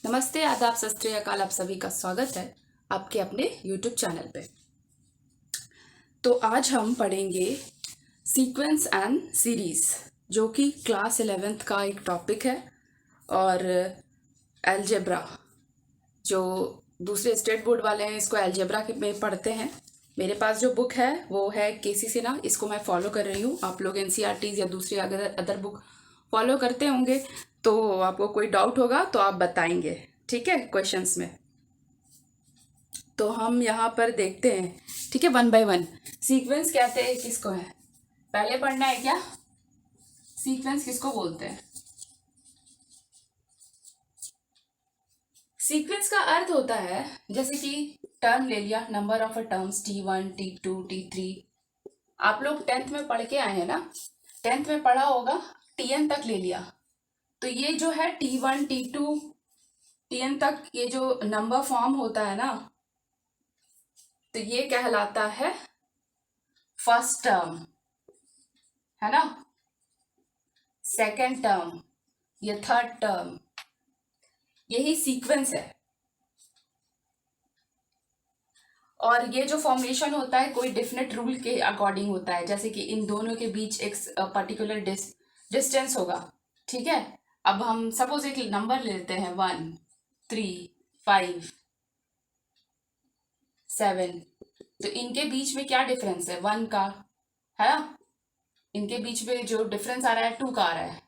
नमस्ते, आदाब, सत श्री अकाल। आप सभी का स्वागत है आपके अपने YouTube चैनल पे। तो आज हम पढ़ेंगे सीक्वेंस एंड सीरीज, जो कि क्लास 11th का एक टॉपिक है। और अलजेब्रा, जो दूसरे स्टेट बोर्ड वाले हैं इसको अलजेब्रा में पढ़ते हैं। मेरे पास जो बुक है वो है केसी सिन्हा, इसको मैं फॉलो कर रही हूँ। आप लोग एनसीईआरटीज या दूसरी अगर अदर बुक फॉलो करते होंगे तो आपको कोई डाउट होगा तो आप बताएंगे, ठीक है, क्वेश्चंस में। तो हम यहाँ पर देखते हैं, ठीक है, वन बाय वन। सीक्वेंस कहते हैं किसको है, पहले पढ़ना है क्या? सीक्वेंस किसको बोलते हैं? सीक्वेंस का अर्थ होता है, जैसे कि टर्म ले लिया, number of a terms T1 T2 T3। आप लोग 10th में पढ़ के आए हैं ना, 10th में पढ़ा होगा, Tn तक ले लिया। तो ये जो है T1 T2 Tn तक ये जो नंबर फॉर्म होता है ना, तो ये कहलाता है फर्स्ट टर्म, है ना, सेकेंड टर्म, ये थर्ड टर्म, यही सीक्वेंस है। और ये जो फॉर्मेशन होता है कोई डेफिनेट रूल के अकॉर्डिंग होता है, जैसे कि इन दोनों के बीच एक पर्टिकुलर डिस्टेंस होगा, ठीक है। अब हम सपोज एक नंबर ले लेते हैं 1 3 5 7। तो इनके बीच में क्या डिफरेंस है? 1 का, है ना। इनके बीच में जो डिफरेंस आ रहा है 2 का आ रहा है,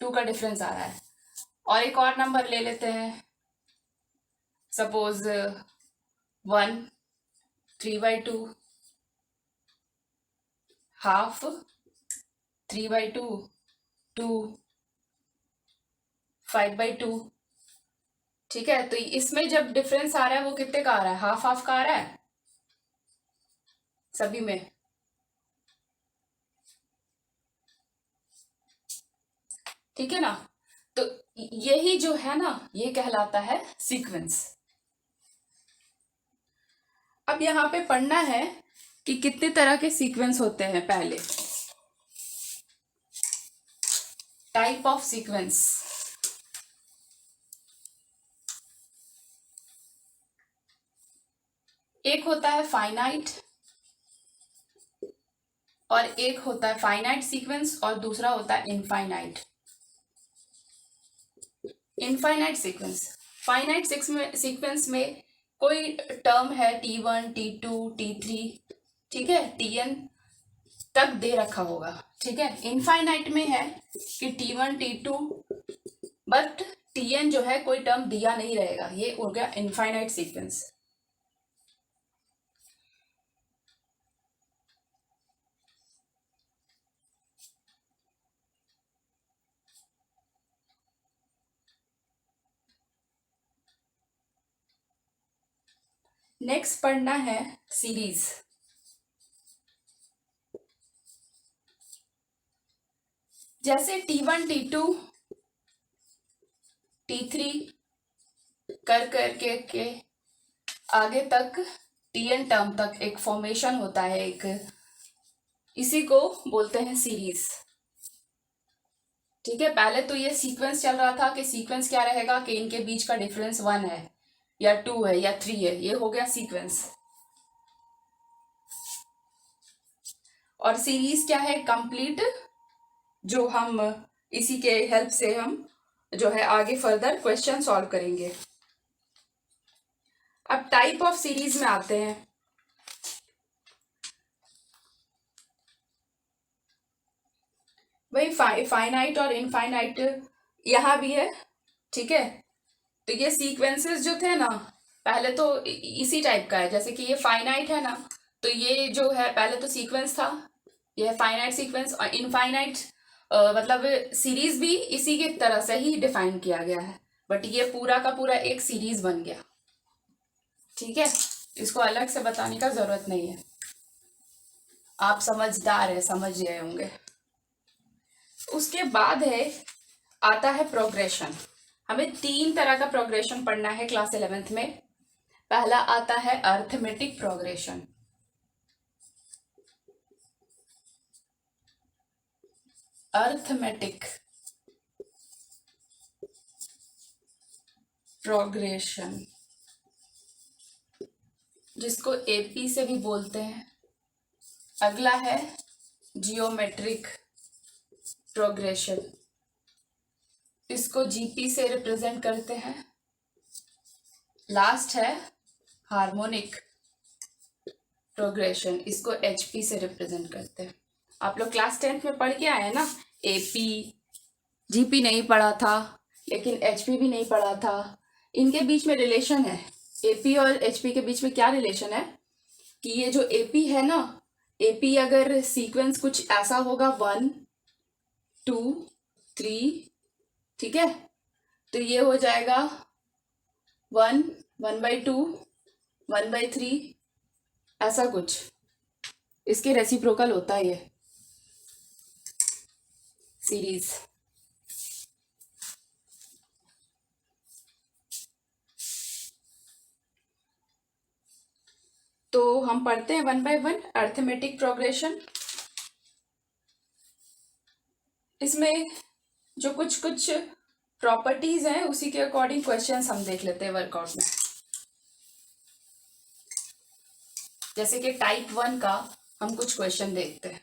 2 का डिफरेंस आ रहा है। और एक और नंबर ले लेते हैं, सपोज 1 3/2, हाफ 3/2, 2 5/2, ठीक है। तो इसमें जब डिफरेंस आ रहा है वो कितने का आ रहा है? हाफ हाफ का आ रहा है सभी में, ठीक है ना। तो यही जो है ना, ये कहलाता है सीक्वेंस। अब यहाँ पे पढ़ना है कि कितने तरह के सीक्वेंस होते हैं। पहले टाइप ऑफ सीक्वेंस, एक होता है फाइनाइट और एक होता है फाइनाइट सीक्वेंस, और दूसरा होता है infinite. Infinite sequence, finite sequence में कोई टर्म है T1 T2 T3, ठीक है, Tn तक दे रखा होगा, ठीक है। इनफाइनाइट में है कि T1 T2, बट Tn जो है कोई टर्म दिया नहीं रहेगा, ये हो गया इनफाइनाइट सीक्वेंस। नेक्स्ट पढ़ना है सीरीज। जैसे T1 T2 T3 कर करके के आगे तक Tn टर्म तक एक फॉर्मेशन होता है, एक, इसी को बोलते हैं सीरीज, ठीक है। पहले तो ये सीक्वेंस चल रहा था कि सीक्वेंस क्या रहेगा कि इनके बीच का डिफरेंस 1 है या 2 है या 3 है, ये हो गया सीक्वेंस। और सीरीज क्या है? कंप्लीट, जो हम इसी के हेल्प से हम जो है आगे फर्दर क्वेश्चन सॉल्व करेंगे। अब टाइप ऑफ सीरीज में आते हैं। भाई फाइनाइट और इनफाइनाइट यहाँ भी है, ठीक है। तो ये सीक्वेंसेस जो थे ना, पहले तो इसी टाइप का है, जैसे कि ये फाइनाइट है ना, तो ये जो है पहले तो सीक्वेंस था, ये फाइनाइट सीक्वेंस। और इनफाइनाइट मतलब सीरीज भी इसी की तरह से ही डिफाइन किया गया है, बट ये पूरा का पूरा एक सीरीज बन गया, ठीक है। इसको अलग से बताने का जरूरत नहीं है, आप समझदार है, समझ गए होंगे। उसके बाद है, आता है प्रोग्रेशन। हमें 3 तरह का प्रोग्रेशन पढ़ना है क्लास 11th में। पहला आता है अर्थमेटिक प्रोग्रेशन। अर्थमेटिक, प्रोग्रेशन, जिसको एपी से भी बोलते हैं। अगला है जियोमेट्रिक प्रोग्रेशन, इसको जीपी से रिप्रेजेंट करते हैं। लास्ट है हार्मोनिक प्रोग्रेशन, इसको एचपी से रिप्रेजेंट करते हैं। आप लोग क्लास 10th में पढ़ के आए हैं ना, एपी जीपी नहीं पढ़ा था, लेकिन एचपी भी नहीं पढ़ा था। इनके बीच में रिलेशन है, एपी और एचपी के बीच में क्या रिलेशन है कि ये जो एपी है ना, एपी अगर सीक्वेंस कुछ ऐसा होगा 1 2 3, ठीक है, तो ये हो जाएगा 1 1/2 1/3, ऐसा कुछ, इसके रेसिप्रोकल होता है ये सीरीज। तो हम पढ़ते हैं 1 by 1 अर्थमेटिक प्रोग्रेशन। इसमें जो कुछ कुछ प्रॉपर्टीज हैं उसी के अकॉर्डिंग क्वेश्चंस हम देख लेते हैं वर्कआउट में। जैसे कि टाइप 1 का हम कुछ क्वेश्चन देखते हैं।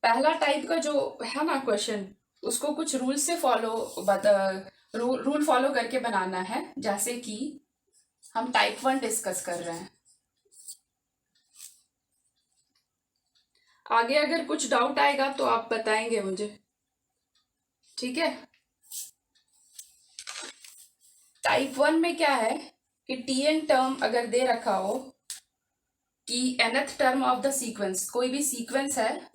पहला टाइप का जो है ना क्वेश्चन, उसको कुछ रूल से रूल फॉलो करके बनाना है। जैसे कि हम टाइप 1 डिस्कस कर रहे हैं। आगे अगर कुछ डाउट आएगा तो आप बताएंगे मुझे, ठीक है। टाइप 1 में क्या है कि टीएन टर्म अगर दे रखा हो कि nth term of the sequence, कोई भी सीक्वेंस है,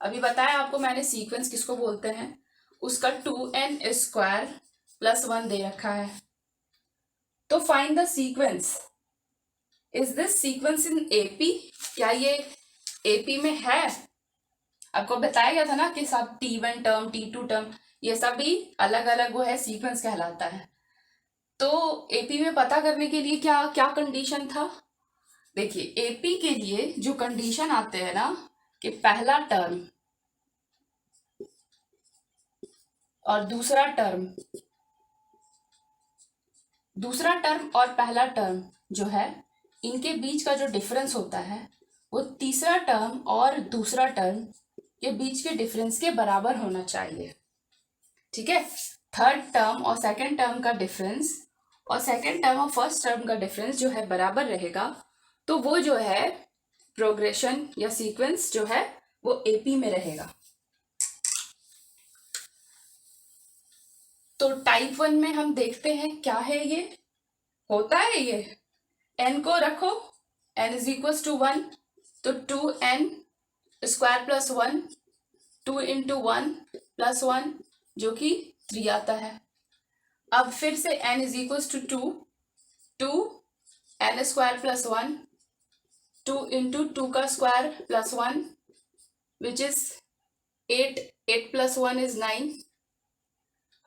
अभी बताया आपको मैंने सीक्वेंस किसको बोलते हैं, उसका 2n² + 1 दे रखा है। तो find the sequence, is this sequence in AP, क्या ये एपी में है। आपको बताया गया था ना कि सब T1 टर्म T2 टर्म ये सब भी अलग अलग वो है सीक्वेंस कहलाता है। तो एपी में पता करने के लिए क्या क्या कंडीशन था, देखिए एपी के लिए जो कंडीशन आते हैं ना कि पहला टर्म और दूसरा टर्म और पहला टर्म जो है, इनके बीच का जो डिफरेंस होता है वो तीसरा टर्म और दूसरा टर्म के बीच के डिफरेंस के बराबर होना चाहिए, ठीक है। थर्ड टर्म और सेकंड टर्म का डिफरेंस और सेकंड टर्म और फर्स्ट टर्म का डिफरेंस जो है बराबर रहेगा, तो वो जो है प्रोग्रेशन या सीक्वेंस जो है वो एपी में रहेगा। तो टाइप 1 में हम देखते हैं क्या है, ये होता है, ये n को रखो, n = 1, तो 2n² + 1, 2 × 1 + 1 जो कि 3 आता है। अब फिर से n = 2, 2n² + 1, 2 × 2 का स्क्वायर + 1 विच इज 8, 8 + 1 is 9।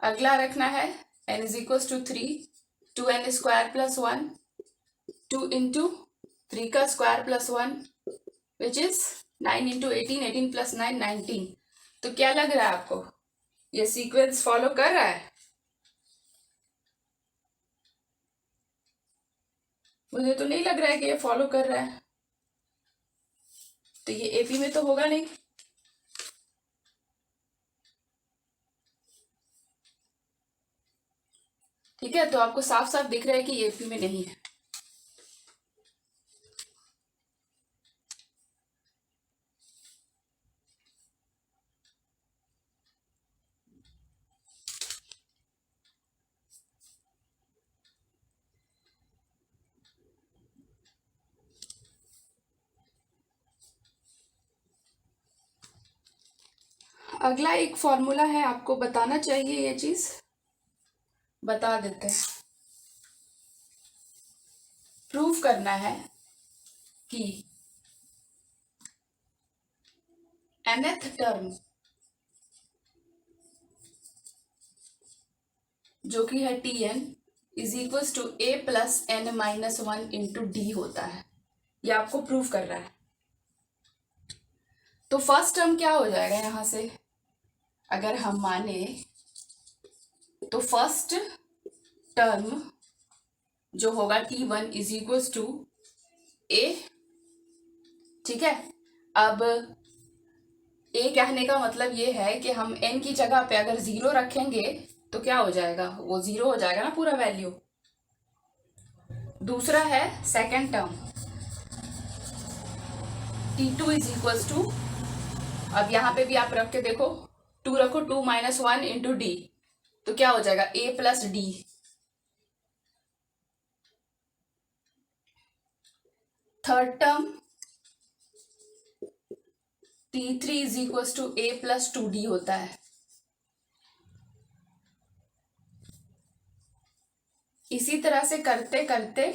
अगला रखना है n = 3, 2n² + 1, 2 × 3 का स्क्वायर + 1 विच इज 9 × 18, 18 + 9 19। तो क्या लग रहा है आपको, ये सीक्वेंस फॉलो कर रहा है? मुझे तो नहीं लग रहा है कि ये फॉलो कर रहा है, तो ये एपी में तो होगा नहीं। ठीक है, तो आपको साफ साफ दिख रहा है कि ये एपी में नहीं है। अगला एक फॉर्मूला है, आपको बताना चाहिए, ये चीज बता देते हैं। प्रूव करना है कि nth टर्म जो कि है Tn = a + n - 1 × d होता है। ये आपको प्रूव कर रहा है। तो फर्स्ट टर्म क्या हो जाएगा, यहां से अगर हम माने तो फर्स्ट टर्म जो होगा T1 इज इक्वल्स टू ए। ठीक है, अब ए कहने का मतलब ये है कि हम n की जगह पे अगर 0 रखेंगे तो क्या हो जाएगा, वो 0 हो जाएगा ना पूरा वैल्यू। दूसरा है second term T2 is equals to, अब यहाँ पे भी आप रख के देखो, 2 रखो, 2 माइनस 1 इंटू डी, तो क्या हो जाएगा a plus D. Third term T3 is equals to a plus 2d होता है। इसी तरह से करते करते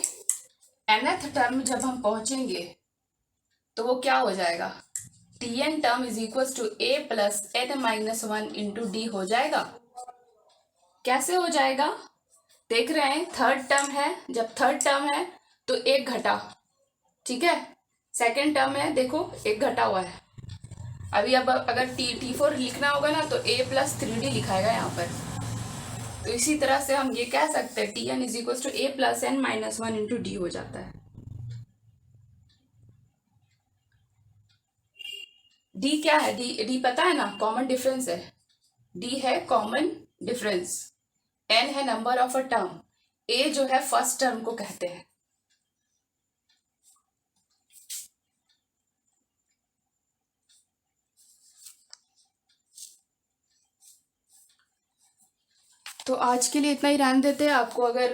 nth टर्म जब हम पहुंचेंगे तो वो क्या हो जाएगा, Tn term is equals to a plus n minus 1 into D हो जाएगा। कैसे हो जाएगा, देख रहे हैं थर्ड टर्म है, जब थर्ड टर्म है तो एक घटा, ठीक है, सेकेंड टर्म है देखो एक घटा हुआ है। अभी अब अगर T4 लिखना होगा ना तो a प्लस 3d लिखाएगा यहाँ पर। तो इसी तरह से हम ये कह सकते हैं Tn is equal to a plus n minus 1 into D हो जाता है। d क्या है, d पता है ना, कॉमन डिफरेंस है, d है कॉमन डिफरेंस, n है number of a term, a जो है फर्स्ट टर्म को कहते हैं। तो आज के लिए इतना ही रहने देते हैं। आपको अगर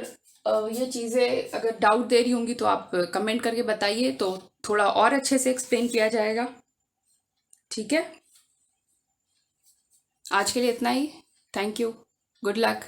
ये चीज़ें अगर डाउट दे रही होंगी तो आप कमेंट करके बताइए, तो थोड़ा और अच्छे से एक्सप्लेन किया जाएगा। ठीक है, आज के लिए इतना ही। Thank you, good luck.